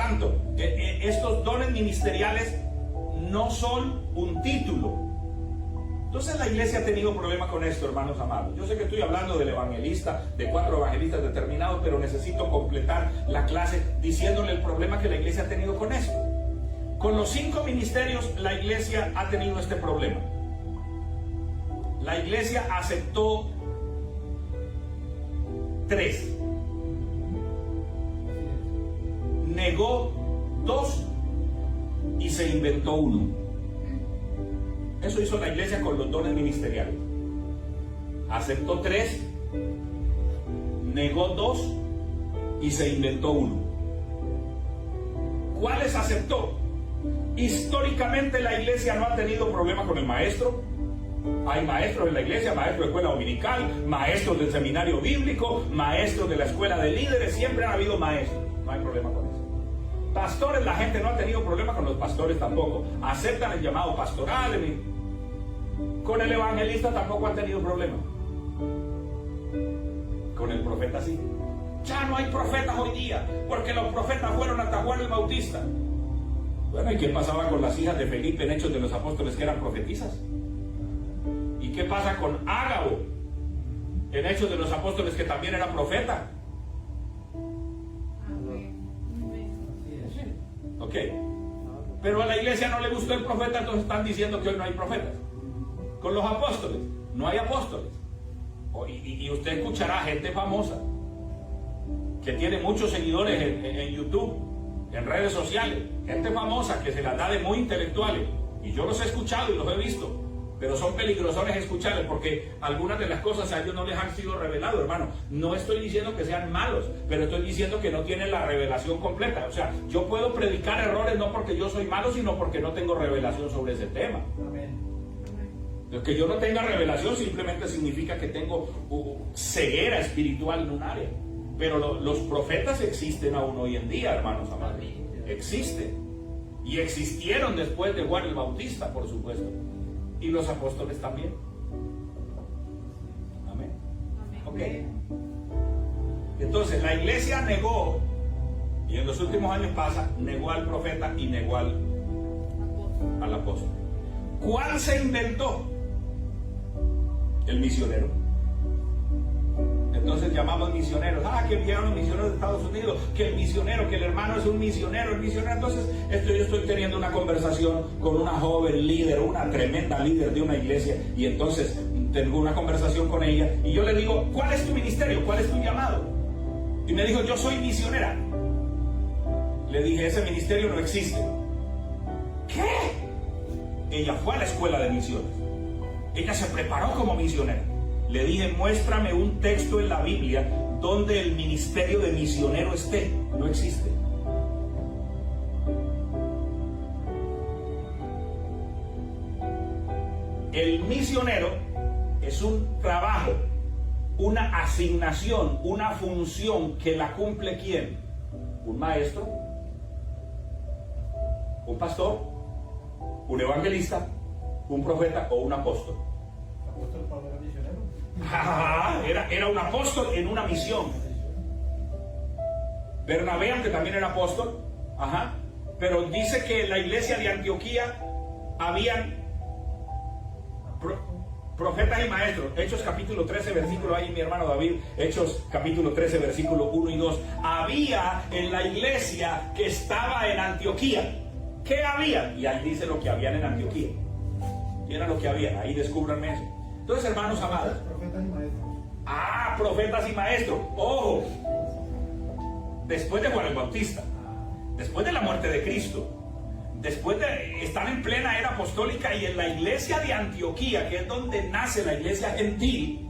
tanto, estos dones ministeriales no son un título. Entonces la iglesia ha tenido problemas con esto, hermanos amados. Yo sé que estoy hablando del evangelista, de 4 evangelistas determinados, pero necesito completar la clase diciéndole el problema que la iglesia ha tenido con esto. Con los 5 ministerios la iglesia ha tenido este problema. La iglesia aceptó 3, negó 2 y se inventó 1. Eso hizo la iglesia con los dones ministeriales. Aceptó 3, negó 2 y se inventó 1. ¿Cuáles aceptó? Históricamente la iglesia no ha tenido problemas con el maestro. Hay maestros en la iglesia, maestros de escuela dominical, maestros del seminario bíblico, maestros de la escuela de líderes. Siempre ha habido maestros. No hay problema con eso. Pastores, la gente no ha tenido problema con los pastores tampoco. Aceptan el llamado pastoral. Con el evangelista tampoco han tenido problema. Con el profeta sí. Ya no hay profetas hoy día, porque los profetas fueron hasta Juan el Bautista. Bueno, ¿y qué pasaba con las hijas de Felipe en Hechos de los Apóstoles que eran profetisas? ¿Y qué pasa con Ágabo en Hechos de los Apóstoles que también era profeta? Ok. Pero a la iglesia no le gustó el profeta, entonces están diciendo que hoy no hay profetas. Con los apóstoles, no hay apóstoles. Y usted escuchará gente famosa que tiene muchos seguidores en YouTube, en redes sociales, gente famosa que se las da de muy intelectuales, y yo los he escuchado y los he visto, pero son peligrosones escucharles porque algunas de las cosas a ellos no les han sido reveladas, hermano. No estoy diciendo que sean malos, pero estoy diciendo que no tienen la revelación completa. O sea, yo puedo predicar errores no porque yo soy malo, sino porque no tengo revelación sobre ese tema. Amén. Que yo no tenga revelación simplemente significa que tengo ceguera espiritual en un área. Pero los profetas existen aún hoy en día, hermanos amados. Existen. Y existieron después de Juan el Bautista, por supuesto. Y los apóstoles también. Amén. Ok. Entonces la iglesia negó, y en los últimos años pasa, negó al profeta y negó al apóstol. ¿Cuál se inventó? El misionero. Entonces llamamos misioneros. Que vinieron los misioneros de Estados Unidos, que el misionero, que el hermano es un misionero, el misionero. Entonces yo estoy teniendo una conversación con una joven líder, una tremenda líder de una iglesia, y entonces tengo una conversación con ella y yo le digo, ¿cuál es tu ministerio? ¿Cuál es tu llamado? Y me dijo, yo soy misionera. Le dije, ese ministerio no existe. ¿Qué? Ella fue a la escuela de misiones. Ella se preparó como misionera. Le dije, muéstrame un texto en la Biblia donde el ministerio de misionero esté. No existe. El misionero es un trabajo, una asignación, una función que la cumple ¿quién? Un maestro, un pastor, un evangelista, un profeta o un apóstol. ¿Apóstol Pablo era misionero? Era un apóstol en una misión. Bernabé, aunque también era apóstol, pero dice que en la iglesia de Antioquía habían profetas y maestros. Hechos capítulo 13 versículo, ahí mi hermano David, Hechos capítulo 13 versículo 1 y 2. Había en la iglesia que estaba en Antioquía. ¿Qué había? Y ahí dice lo que habían en Antioquía. ¿Qué era lo que había? Ahí descúbranme eso. Entonces, hermanos amados, Profetas y maestros. Profetas y maestros. Ojo, después de Juan el Bautista, después de la muerte de Cristo, después de estar en plena era apostólica y en la iglesia de Antioquía, que es donde nace la iglesia gentil,